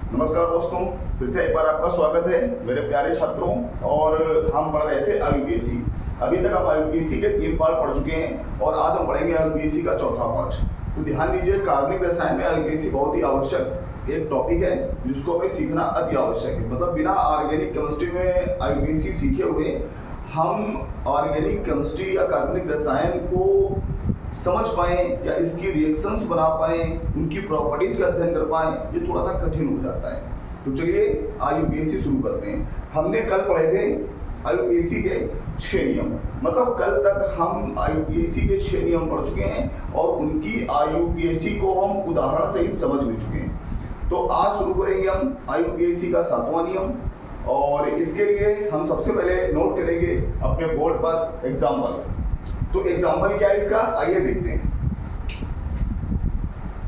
नमस्कार दोस्तों, फिर से एक बार आपका स्वागत है मेरे प्यारे छात्रों। और हम पढ़ रहे थे आईयूपीएससी। अभी तक हम आईयूपीएससी के 3 पार्ट पढ़ चुके हैं और आज हम पढ़ेंगे आईयूपीएससी का चौथा पार्ट। तो ध्यान दीजिए, कार्बनिक रसायन में आईयूपीएससी बहुत ही आवश्यक एक टॉपिक है जिसको हमें सीखना अति आवश्यक है। मतलब बिना ऑर्गेनिक केमिस्ट्री में आईयूपीएससी सीखे हुए हम ऑर्गेनिक केमिस्ट्री या कार्बनिक रसायन को समझ पाए या इसकी रिएक्शंस बना पाए, उनकी प्रॉपर्टीज का अध्ययन कर पाए, ये थोड़ा सा कठिन हो जाता है। तो चलिए आईयूपीएससी शुरू करते हैं। हमने कल पढ़े थे आईयूपीएससी के 6 नियम। मतलब कल तक हम आईयूपीएससी के 6 नियम पढ़ चुके हैं और उनकी आईयूपीएससी को हम उदाहरण से ही समझ भी चुके हैं। तो आज शुरू करेंगे हम आईयूपीएससी का 7वां नियम। और इसके लिए हम सबसे पहले नोट करेंगे अपने बोर्ड पर एग्जाम्पल। तो एग्जाम्पल क्या है इसका, आइए देखते हैं।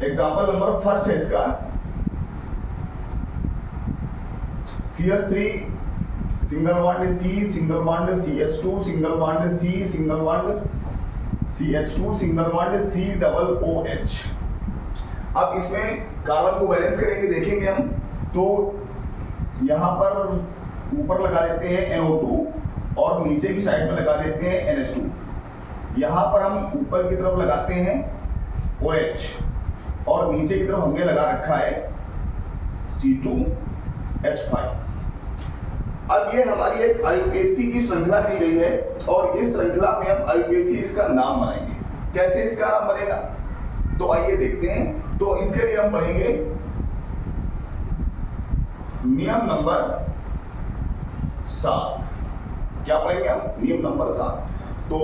एग्जाम्पल नंबर फर्स्ट है इसका CH3 single bond C single bond CH2 single bond C single bond CH2 single bond C double OH। अब इसमें कार्बन को बैलेंस करेंगे, देखेंगे हम। तो यहां पर ऊपर लगा देते हैं NO2 और नीचे की साइड में लगा देते हैं NH2। यहां पर हम ऊपर की तरफ लगाते हैं OH और नीचे की तरफ हमने लगा रखा है C2H5। अब ये हमारी एक आईयूपीएससी की श्रृंखला दी गई है और इस श्रृंखला में हम आईयूपीएससी इसका नाम बनाएंगे। कैसे इसका नाम बनेगा, तो आइए देखते हैं। तो इसके लिए हम पढ़ेंगे नियम नंबर 7। क्या पढ़ेंगे हम? नियम नंबर 7। तो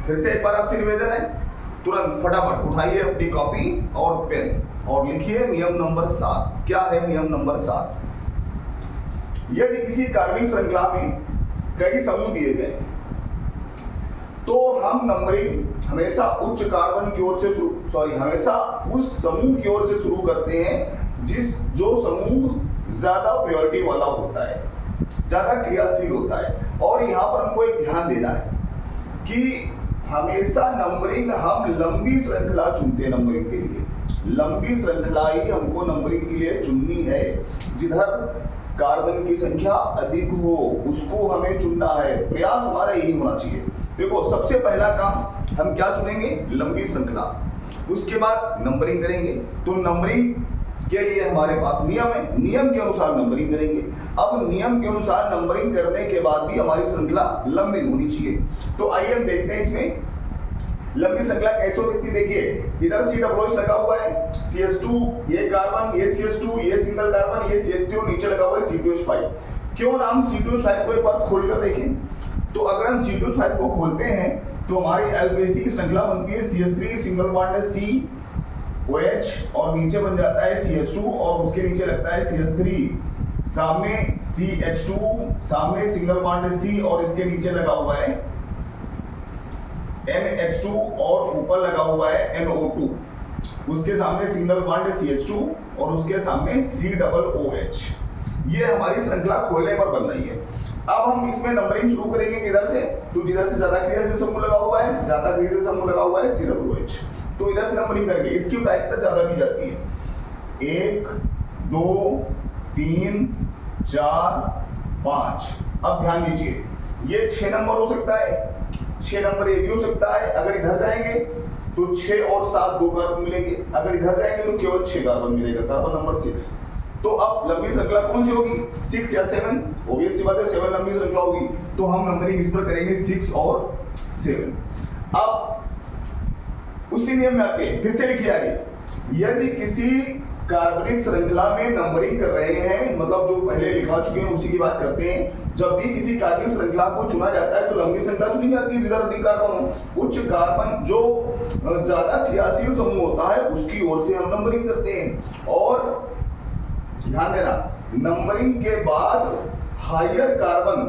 फिर से एक बार आपसे निवेदन है, तुरंत फटाफट उठाइए अपनी कॉपी और पेन और लिखिए नियम नंबर 7। क्या है नियम नंबर 7? यदि किसी कार्बनिक श्रृंखला में कई समूह दिए गए तो हम नंबरिंग हमेशा उच्च कार्बन की ओर से हमेशा उस समूह की ओर से शुरू करते हैं जो समूह ज्यादा प्रायोरिटी वाला होता है, ज्यादा क्रियाशील होता है। और यहाँ पर हमको एक ध्यान देना है कि हमेशा नंबरिंग हम लंबी श्रृंखला चुनते हैं। नंबरिंग के लिए लंबी श्रृंखला ही हमको नंबरिंग के लिए चुननी है। जिधर कार्बन की संख्या अधिक हो उसको हमें चुनना है। प्रयास हमारा यही होना चाहिए। देखो, सबसे पहला काम हम क्या चुनेंगे? लंबी श्रृंखला। उसके बाद नंबरिंग करेंगे। तो नंबरिंग के लिए हमारे पास नियम है, नियम के अनुसार नंबरिंग करेंगे। अब नियम के अनुसार नंबरिंग करने के बाद भी हमारी श्रृंखला लंबी होनी चाहिए। तो आइए हम देखते हैं इसमें लंबी श्रृंखला कैसे हो सकती है। देखिए, इधर C लगा हुआ है, CH2 ये कार्बन, ये CH2 ये सिंगल कार्बन, ये CH3 नीचे लगा हुआ है C2H5। क्यों ना हम C2H5 को एक बार खोलकर देखें। तो अगर हम C2H5 को खोलते हैं तो हमारी आईयूपीएससी की श्रृंखला बनती है CH3 single bond C OH और नीचे बन जाता है CH2 और उसके नीचे लगता है CH3, सामने CH2, सामने सिंगल बॉन्ड C और इसके नीचे लगा हुआ है NH2 और ऊपर लगा हुआ है NO2। उसके सामने सिंगल बॉन्ड CH2 और उसके सामने C डबल OH। ये हमारी श्रृंखला खोलने पर बन रही है। अब हम इसमें नंबरिंग शुरू करेंगे किधर से? तो जिधर से ज्यादा क्रियाशील समूह लगा हुआ है, ज्यादा क्रियाशील समूह लगा हुआ है COOH। तो इधर से नंबरिंग करके इसकी प्रायिकता ज्यादा दी जाती है। 1 2 3 4 5। अब ध्यान दीजिए, ये 6 नंबर हो सकता है, 6 नंबर ये भी हो सकता है। अगर इधर जाएंगे तो 6 और 7 2 कार्बन मिलेंगे। अगर इधर जाएंगे तो केवल 6 कार्बन मिलेगा, कार्बन नंबर 6। तो अब लंबी श्रृंखला कौन सी होगी? 6 या 7? ऑब्वियस सी बात है 7 लंबी श्रृंखला होगी। तो हम नंबरिंग इस पर करेंगे 6 और 7। अब उसी नियम में आते हैं, फिर से लिखिए आगे। यदि किसी कार्बनिक श्रृंखला में नंबरिंग कर रहे हैं, मतलब जो पहले लिखा चुके हैं उसी की बात करते हैं। जब भी किसी कार्बनिक श्रृंखला को चुना जाता है तो लंबी श्रृंखला चुनी जाती है जिधर अधिक कार्बन हो। उच्च कार्बन जो ज्यादा क्रियाशील समूह होता है उसकी ओर से हम नंबरिंग करते हैं। और ध्यान देना, नंबरिंग के बाद हायर कार्बन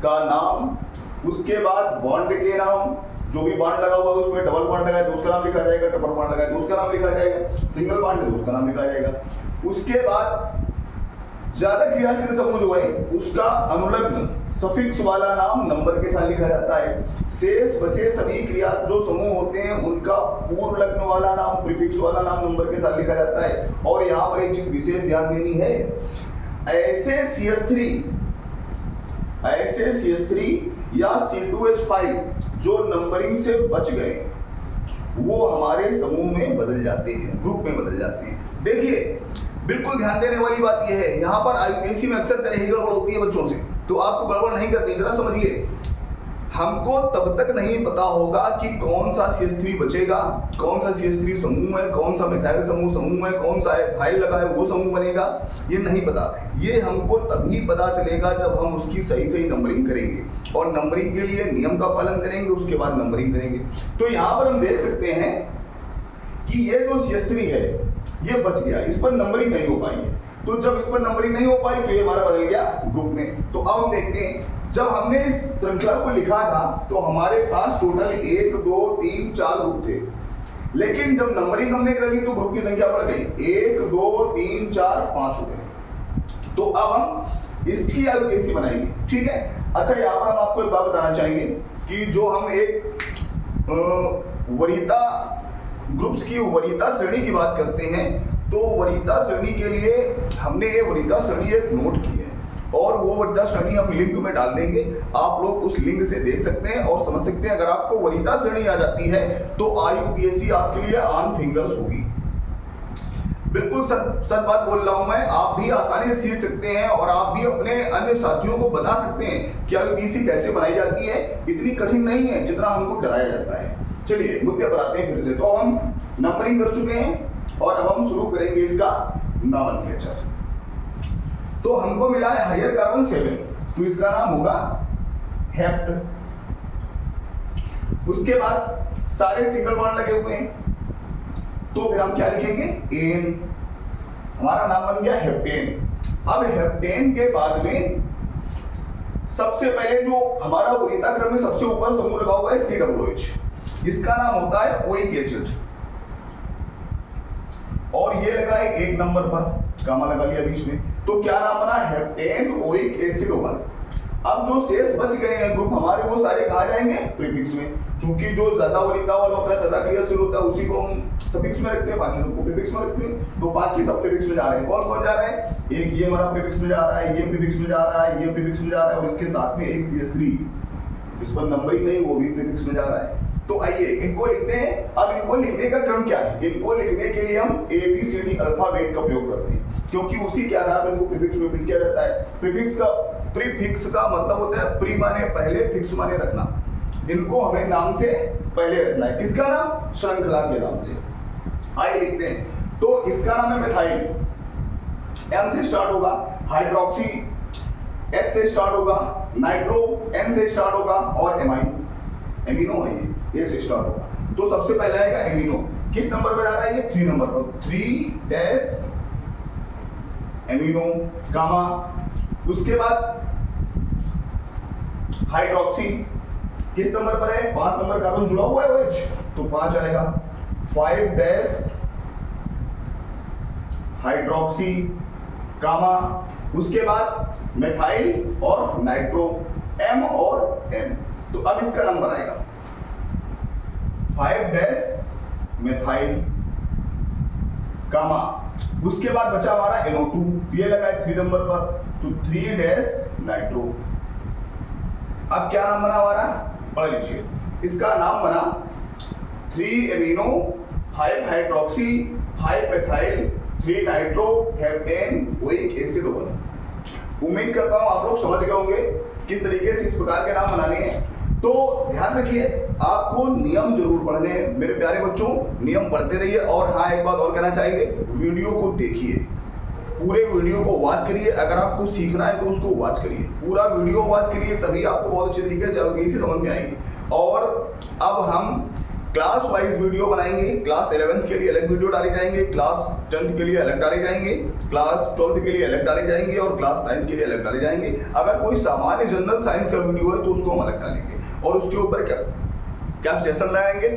का नाम, उसके बाद बॉन्ड के नाम, जो भी बॉन्ड लगा हुआ है उसमें डबल बॉन्ड लगा है तो उसका नाम लिखा जाएगा, ट्रिपल बॉन्ड लगा है तो उसका नाम लिखा जाएगा, सिंगल बॉन्ड है तो उसका नाम लिखा जाएगा। उसके बाद ज्यादा क्रियाशील समूह जो है उसका अनुलग्न सफिक्स वाला नाम नंबर के साथ लिखा जाता है। शेष बचे सभी क्रिया जो समूह होते हैं उनका पूर्व लग्न वाला नाम प्रीफिक्स वाला नाम नंबर के साथ लिखा जाता है। और यहाँ पर एक चीज विशेष ध्यान देनी है, ऐसे CH3 या C2H5 जो नंबरिंग से बच गए वो हमारे समूह में बदल जाते हैं, ग्रुप में बदल जाते हैं। देखिए बिल्कुल ध्यान देने वाली बात यह है, यहाँ पर आईयूपीएससी में अक्सर तरह की गड़बड़ होती है बच्चों से, तो आपको गड़बड़ नहीं करनी। जरा समझिए, हमको तब तक नहीं पता होगा कि कौन सा CH3 बचेगा, कौन सा CH3 समूह है, कौन सा मिथाइल समूह है, कौन सा एथाइल लगा है वो समूह बनेगा, ये नहीं पता। ये हमको तभी पता चलेगा जब हम उसकी सही नंबरिंग करेंगे, और नंबरिंग के लिए नियम का पालन करेंगे, उसके बाद नंबरिंग करेंगे। तो यहाँ पर हम देख सकते हैं कि ये जो CH3 है ये बच गया, इस पर नंबरिंग नहीं हो पाई है। तो जब इस पर नंबरिंग नहीं हो पाई तो ये हमारा बदल गया ग्रुप में। तो अब हम देखते हैं, जब हमने इस श्रृंखला को लिखा था तो हमारे पास टोटल 1 2 3 4 ग्रुप थे, लेकिन जब नंबरिंग हमने कर ली तो ग्रुप की संख्या बढ़ गई, 1 2 3 4 5 हो गए। तो अब हम इसकी आईयूपीएससी बनाएंगे, ठीक है। अच्छा, यहाँ पर हम आपको एक बात बताना चाहेंगे कि जो हम एक वरीयता ग्रुप्स की वरीयता श्रेणी की बात करते हैं, तो वरीयता श्रेणी के लिए हमने ये वरीयता श्रेणी एक नोट की है, और वो वरीयता श्रेणी हम लिंक में डाल देंगे, आप लोग उस लिंक से देख सकते हैं और समझ सकते हैं। अगर आपको वरीयता श्रेणी आ जाती है तो आईयूपीएससी आपके लिए ऑन फिंगर्स होगी। बिल्कुल सच बात बोल रहा हूं मैं, आप भी आसानी से सीख सकते हैं और आप भी अपने अन्य साथियों को बता सकते हैं कि आईयूपीएससी कैसे बनाई जाती है। इतनी कठिन नहीं है जितना हमको डराया जाता है। चलिए मुद्दे पर आते हैं फिर से। तो हम नंबरिंग कर चुके हैं और अब हम शुरू करेंगे इसका नॉमेनक्लेचर। तो हमको मिला है हायर कार्बन 7, तो इसका नाम होगा हेप्ट। उसके बाद सारे सिंगल बॉन्ड लगे हुए हैं, तो फिर हम क्या लिखेंगे, एन। हमारा नाम बन गया हेप्टेन। अब हेप्टेन के बाद में सबसे पहले जो हमारा वरीयता क्रम में सबसे ऊपर समूह लगा हुआ है COOH, इसका नाम होता है ओइक एसिड, और ये लगा है 1 नंबर पर, गामा लगा लिया बीच में, तो क्या नाम बना, हेप्टेन ओइक एसिड 1। अब जो शेष बच गए हैं ग्रुप हमारे, वो सारे कहा जाएंगे प्रीफिक्स में, क्योंकि जो ज्यादा वरीयता वाला होता है, ज्यादा क्रियाशील होता है, उसी को हम सफिक्स में रखते हैं, बाकी सबको प्रीफिक्स में रखते हैं। तो बाकी सब प्रीफिक्स में जा रहे हैं। कौन कौन जा रहा है, एक ये हमारा प्रीफिक्स में जा रहा है, ये प्रीफिक्स में जा रहा है, ये प्रीफिक्स में जा रहा है, और इसके साथ में एक CH3 जिस पर नंबर ही नहीं, वो भी प्रीफिक्स में जा रहा है। तो आइए इनको लिखते हैं। अब इनको लिखने का क्रम क्या है, इनको लिखने के लिए हम ABCD अल्फाबेट का प्रयोग करते हैं, क्योंकि उसी के आधार पर इनको प्रीफिक्स में प्रिंट किया जाता है। प्रीफिक्स का मतलब होता है प्री माने पहले, फिक्स माने रखना। इनको हमें नाम से पहले रखना है, किसका नाम, श्रृंखला के नाम से। आइए लिखते हैं। तो इसका नाम है मिथाइल, M से स्टार्ट होगा, हाइड्रोक्सी H से स्टार्ट होगा, नाइट्रो N से स्टार्ट होगा, और एमिनो है ये से स्टार्ट होगा। तो सबसे पहला आएगा एमिनो, किस नंबर पर जा रहा है ये, 3 नंबर पर, 3 एमिनो गामा। उसके बाद हाइड्रोक्सी किस नंबर पर है, 5 नंबर कार्बन जुड़ा हुआ है OH, तो 5 आएगा। 5 हाइड्रोक्सी गामा। उसके बाद मिथाइल और नाइट्रो, M और N। तो अब इसका नंबर आएगा 5 मिथाइल गामा। उसके बाद बचा हमारा NO2, ये लगा है 3 नंबर पर, तो 3 नाइट्रो। अब क्या नाम बना हमारा, पढ़ लीजिए, इसका नाम बना 3 amino, 5 hydroxy, 5 methyl, 3 nitro, heptane oic acid 1। उम्मीद करता हूं आप लोग समझ गए होंगे किस तरीके से इस प्रकार के नाम बनाने हैं। तो ध्यान रखिए, आपको नियम जरूर पढ़ने हैं मेरे प्यारे बच्चों, नियम पढ़ते रहिए। और हाँ, एक बात और कहना चाहेंगे, वीडियो को देखिए, पूरे वीडियो को वॉच करिए। अगर आपको सीखना है तो उसको वॉच करिए, पूरा वीडियो वॉच करिए, तभी आपको बहुत अच्छे तरीके से आईयूपीएससी समझ में आएगी। और अब हम क्लास वाइज वीडियो बनाएंगे, क्लास 11th के लिए अलग वीडियो डाले जाएंगे, क्लास 10th के लिए अलग डाले जाएंगे, क्लास 12th के लिए अलग डाले जाएंगे, और क्लास 9th के लिए अलग डाले जाएंगे। अगर कोई सामान्य जनरल साइंस का वीडियो है तो उसको हम अलग डालेंगे, और उसके ऊपर क्या सेशन लगाएंगे,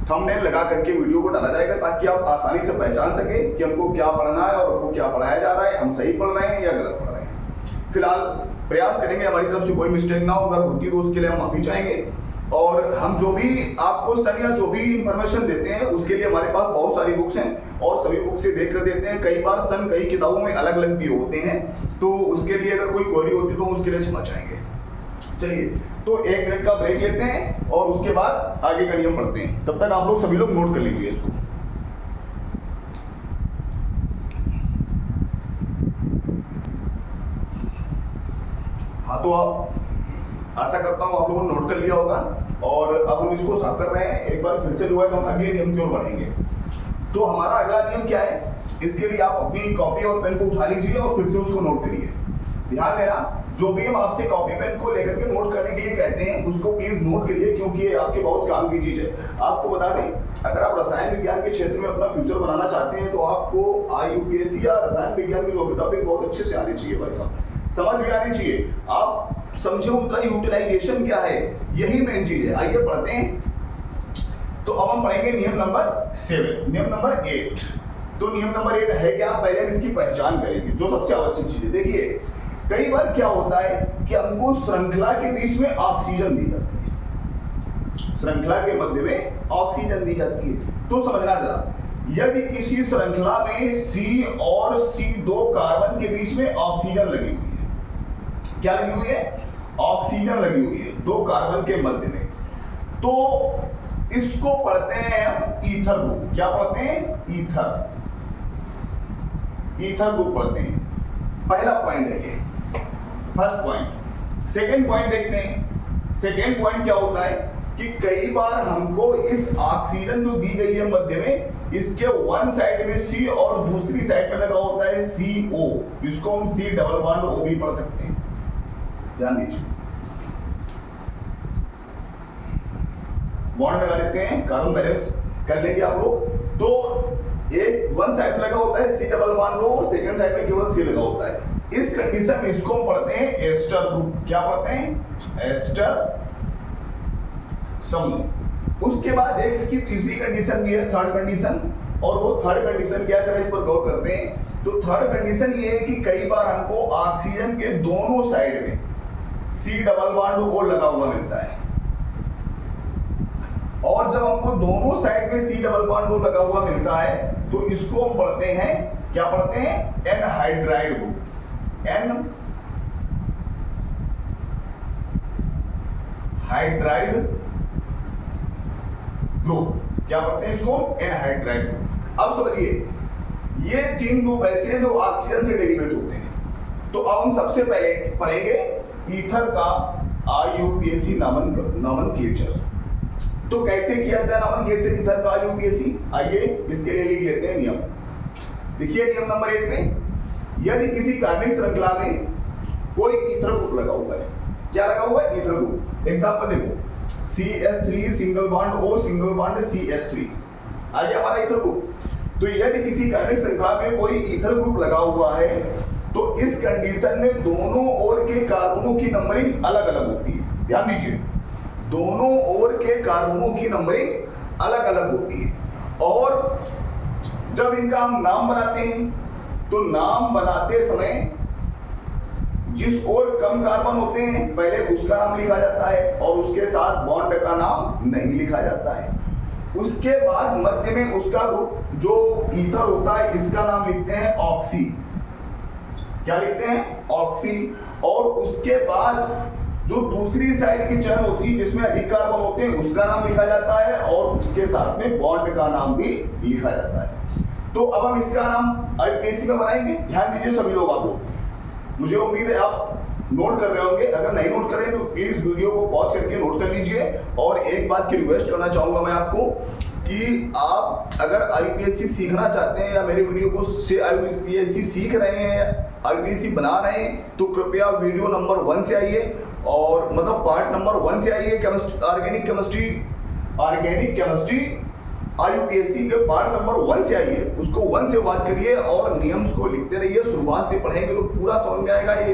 थंबनेल लगा करके वीडियो को डाला जाएगा ताकि आप आसानी से पहचान सकें कि हमको क्या पढ़ना है और हमको क्या पढ़ाया जा रहा है, हम सही पढ़ रहे हैं या गलत पढ़ रहे हैं। फिलहाल प्रयास करेंगे हमारी तरफ से कोई मिस्टेक ना हो, अगर होती तो उसके लिए हम माफी चाहेंगे। और हम जो भी आपको सर या जो भी इंफॉर्मेशन देते हैं उसके लिए हमारे पास बहुत सारी बुक्स हैं और सभी बुक से देख कर देते हैं। कई बार सन कई किताबों में अलग अलग भी होते हैं, तो उसके लिए अगर कोई क्वेरी होती तो उसके लिए क्षमा चाहेंगे। चलिए तो 1 मिनट का ब्रेक लेते हैं और उसके बाद आगे का नियम पढ़ते हैं। तब तक आप लोग सभी लोग नोट कर लीजिए इसको। हाँ तो आप आशा करता हूं आप लोगों ने नोट कर लिया होगा और अब हम इसको साफ कर रहे हैं। एक बार फिर से जो है हम अगले नियम की ओर बढ़ेंगे। तो हमारा अगला नियम क्या है, इसके लिए आप अपनी कॉपी और पेन को उठा लीजिए और फिर से उसको नोट करिए। ध्यान देना, जो भी हम आपसे कॉपी पेन को लेकर के नोट करने के लिए कहते हैं उसको प्लीज नोट करिए, क्योंकि ये आपके बहुत काम की चीज है। आपको बता दें, अगर आप रसायन विज्ञान के क्षेत्र में अपना फ्यूचर बनाना चाहते हैं तो आपको IUPAC या रसायन विज्ञान की जो टॉपिक बहुत अच्छे से आने चाहिए भाई साहब, समझ में आनी चाहिए। आप समझे उनका यूटिलाइजेशन क्या है, यही मेन चीज है। आइए पढ़ते हैं। तो अब हम पढ़ेंगे नियम नंबर 7, नियम नंबर 8। तो नियम नंबर 8 है क्या, पहले हम इसकी पहचान करेंगे जो सबसे आवश्यक चीज है। देखिए कई बार क्या होता है कि हमको श्रृंखला के बीच में ऑक्सीजन दी जाती है, श्रृंखला के मध्य में ऑक्सीजन दी जाती है। तो समझना जरा, यदि किसी श्रृंखला में C और C2 कार्बन के बीच में ऑक्सीजन लगी हुई है, क्या लगी हुई है, ऑक्सीजन लगी हुई है 2 कार्बन के मध्य में, तो इसको पढ़ते हैं हम ईथर ग्रुप। क्या पढ़ते हैं, ईथर ग्रुप पढ़ते हैं। पहला पॉइंट है ये, फर्स्ट पॉइंट। सेकंड पॉइंट देखते हैं। सेकंड पॉइंट क्या होता है कि कई बार हमको इस ऑक्सीजन जो दी गई है मध्य में, इसके वन साइड में C और दूसरी साइड में लगा होता है CO, जिसको हम C डबल बॉन्ड O भी पढ़ सकते हैं। ध्यान दीजिए, बॉन्ड लगा देते हैं, कार्बन बैलेंस कर लेंगे आप लोग। तो एक वन साइड लगा होता है C डबल बॉन्ड O और सेकंड साइड में केवल C लगा होता है। इस कंडीशन में इसको हम पढ़ते हैं एस्टर ग्रुप। क्या पढ़ते हैं, एस्टर समूह। उसके बाद एक इसकी तीसरी कंडीशन भी है, थर्ड कंडीशन, और वो थर्ड कंडीशन क्या है जरा इस पर गौर करते हैं। तो थर्ड कंडीशन ये है कि कई बार हमको ऑक्सीजन के दोनों साइड में C डबल बॉन्ड O लगा हुआ मिलता है, और जब हमको दोनों साइड में C डबल बॉन्ड O लगा हुआ मिलता है तो इसको हम पढ़ते हैं, क्या पढ़ते हैं, एनहाइड्राइड ग्रुप। एनहाइड्राइड ग्रुप, क्या पढ़ते हैं इसको, एनहाइड्राइड ग्रुप। अब समझिए ये 3 ग्रुप ऐसे हैं जो ऑक्सीजन से डेरिवेट होते हैं। तो अब हम सबसे पहले पढ़ेंगे ईथर का IUPAC नॉमेनक्लेचर। तो कैसे किया जाता है नॉमेनक्लेचर ईथर का IUPAC, आइए इसके लिए लिख लेते हैं नियम। देखिए नियम नंबर 8 में, यदि किसी कार्बनिक श्रृंखला में कोई ईथर ग्रुप लगा हुआ है, क्या लगा हुआ है, ईथर ग्रुप। एग्जांपल देखो, CH3 single bond O single bond CH3, आ गया हमारा ईथर ग्रुप। तो यदि किसी कार्बनिक श्रृंखला में कोई ईथर ग्रुप लगा हुआ है तो इस कंडीशन में दोनों ओर के कार्बनों की नंबरिंग अलग अलग होती है। ध्यान दीजिए, दोनों ओर के कार्बनों की नंबरिंग अलग अलग होती है। और जब इनका हम नाम बनाते हैं तो नाम बनाते समय जिस ओर कम कार्बन होते हैं पहले उसका नाम लिखा जाता है और उसके साथ बॉन्ड का नाम नहीं लिखा जाता है। उसके बाद मध्य में उसका जो ईथर होता है इसका नाम लिखते हैं ऑक्सी। क्या लिखते हैं, ऑक्सी। और उसके बाद जो दूसरी साइड की चेन होती है जिसमें अधिक कार्बन होते हैं उसका नाम लिखा जाता है और उसके साथ में बॉन्ड का नाम भी लिखा जाता है। तो अब हम इसका नाम IUPAC में बनाएंगे। ध्यान दीजिए सभी लोग, आप लोग, मुझे उम्मीद है आप नोट कर रहे होंगे। अगर नहीं नोट कर रहे तो प्लीज वीडियो को पॉज करके नोट कर लीजिए। और एक बात की रिक्वेस्ट करना चाहूंगा मैं आपको कि आप अगर IUPAC सीखना चाहते हैं या मेरे वीडियो को से IUPAC सीख रहे हैं, IUPAC बना रहे हैं, तो कृपया वीडियो नंबर 1 से आइए, और मतलब पार्ट नंबर 1 से आइए, ऑर्गेनिक केमिस्ट्री IUPAC के पार्ट नंबर 1 से आइए, उसको 1 से वॉच करिए और नियम्स को लिखते रहिए। शुरुआत से पढ़ेंगे तो पूरा समझ में आएगा, ये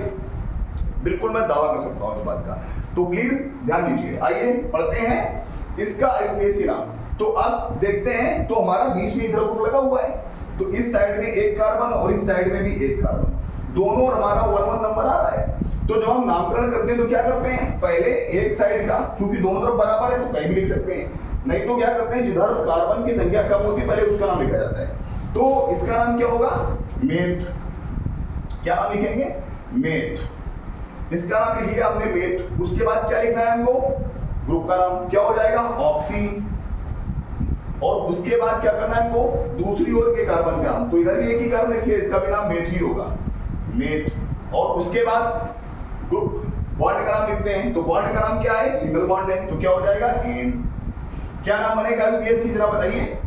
बिल्कुल मैं दावा कर सकता हूं इस बात का। तो प्लीज ध्यान दीजिए। आइए पढ़ते हैं इसका IUPAC नाम। तो अब देखते हैं, तो हमारा बीच में इधर ग्रुप लगा हुआ है, तो इस साइड में एक कार्बन और इस साइड में भी एक कार्बन, दोनों और हमारा 1 1 नंबर आ रहा है। तो जब हम नामकरण करते हैं तो क्या करते हैं, पहले एक साइड का, क्योंकि दोनों तरफ बराबर है तो कहीं भी लिख सकते हैं, नहीं तो क्या करते हैं जिधर कार्बन की संख्या कम होती है पहले उसका नाम लिखा जाता है। तो इसका नाम क्या होगा, मेथ। क्या नाम लिखेंगे, मेथ। इसका नाम लिख लिया हमने मेथ। उसके बाद क्या लिखना है हमको, ग्रुप का नाम क्या हो जाएगा, ऑक्सी। और उसके बाद क्या करना है हमको, दूसरी ओर के कार्बन का नाम, तो इधर भी एक ही कार्बन इसलिए इसका भी नाम मेथ ही होगा, मेथ। और उसके बाद ग्रुप बॉन्ड का नाम लिखते हैं, तो बॉन्ड का नाम क्या है, सिंगल बॉन्ड है, तो क्या हो जाएगा, एन। क्या नाम बनेगा यूपीएससी, जरा बताइए,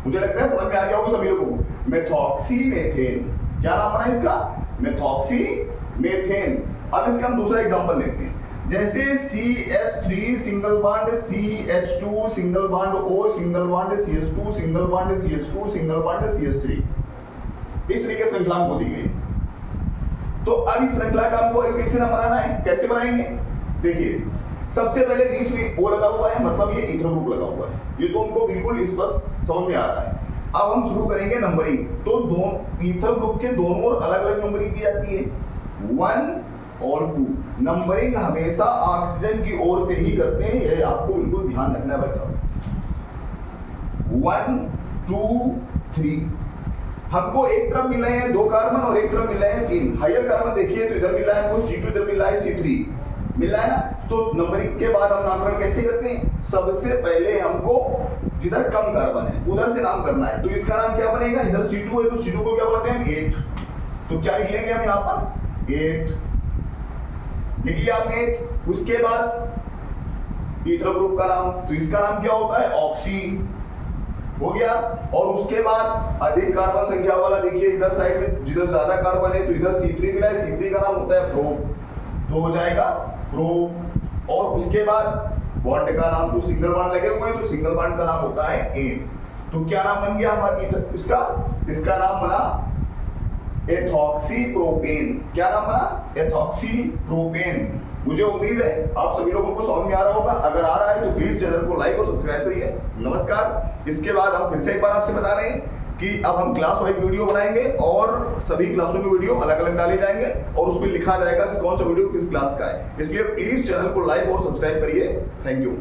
मुझे लगता है समझ में आ गया होगा सभी लोगों को, मेथॉक्सी मेथेन। क्या नाम बना इसका, मेथॉक्सी मेथेन। अब इसका हम दूसरा एग्जांपल देखते हैं, जैसे CH3 single bond CH2 single bond O single bond CH2 single bond CH2 single bond CH3, इस तरीके से श्रृंखला हमको दी गई। तो अब इस श्रृंखला का हमको कैसे नाम बनाना है, कैसे बनाएंगे, देखिए सबसे पहले बीच में O लगा हुआ है, मतलब ये इथर ग्रुप लगा हुआ है, ये तो हमको बिल्कुल स्पष्ट समझ में आ रहा है। अब हम शुरू करेंगे नंबरिंग, तो दो इथर ग्रुप के दोनों ओर अलग अलग नंबरिंग की जाती है, 1 और 2। नंबरिंग हमेशा ऑक्सीजन की ओर से ही करते हैं, ये आपको बिल्कुल ध्यान रखना है भाई साहब। 1 2 3 हमको एक तरफ मिल रहे हैं 2 कार्बन और एक तरफ मिल रहे हैं 3। हायर कार्बन देखिए तो इधर मिल रहा है हमको C2, इधर मिल रहा है C3, मिल रहा है ना। तो नंबरिंग के बाद हम नामकरण कैसे करते हैं, सबसे पहले हमको जिधर कम कार्बन है उधर से नाम करना है। तो इसका नाम क्या बनेगा, इधर C2 है तो C2 को क्या बोलते हैं, 8। तो क्या लिख लेंगे हम यहाँ पर, 8 लिख लिया हमने। उसके बाद इथर ग्रुप का नाम, तो इसका नाम क्या होता है, ऑक्सी हो गया। और उसके बाद अधिक कार्बन संख्या वाला, देखिए इधर साइड में जिधर ज्यादा कार्बन है तो इधर C3 मिला है, C3 का नाम होता है प्रो, तो हो जाएगा प्रो। और उसके बाद बॉन्ड का नाम, तो सिंगल बॉन्ड लगे हुए हैं तो सिंगल बॉन्ड का नाम होता है एन। तो क्या नाम बन गया हमारा इसका नाम बना एथॉक्सी प्रोपेन। क्या नाम बना, एथॉक्सी प्रोपेन। मुझे उम्मीद है आप सभी लोगों को समझ में आ रहा होगा, अगर आ रहा है तो प्लीज चैनल को लाइक और सब्सक्राइब करिए। नमस्कार। इसके बाद हम फिर से एक बार आपसे बता रहे हैं कि अब हम क्लास वाइज वीडियो बनाएंगे और सभी क्लासों की वीडियो अलग अलग डाले जाएंगे और उसमें लिखा जाएगा कि कौन सा वीडियो किस क्लास का है, इसलिए प्लीज चैनल को लाइक और सब्सक्राइब करिए। Thank you.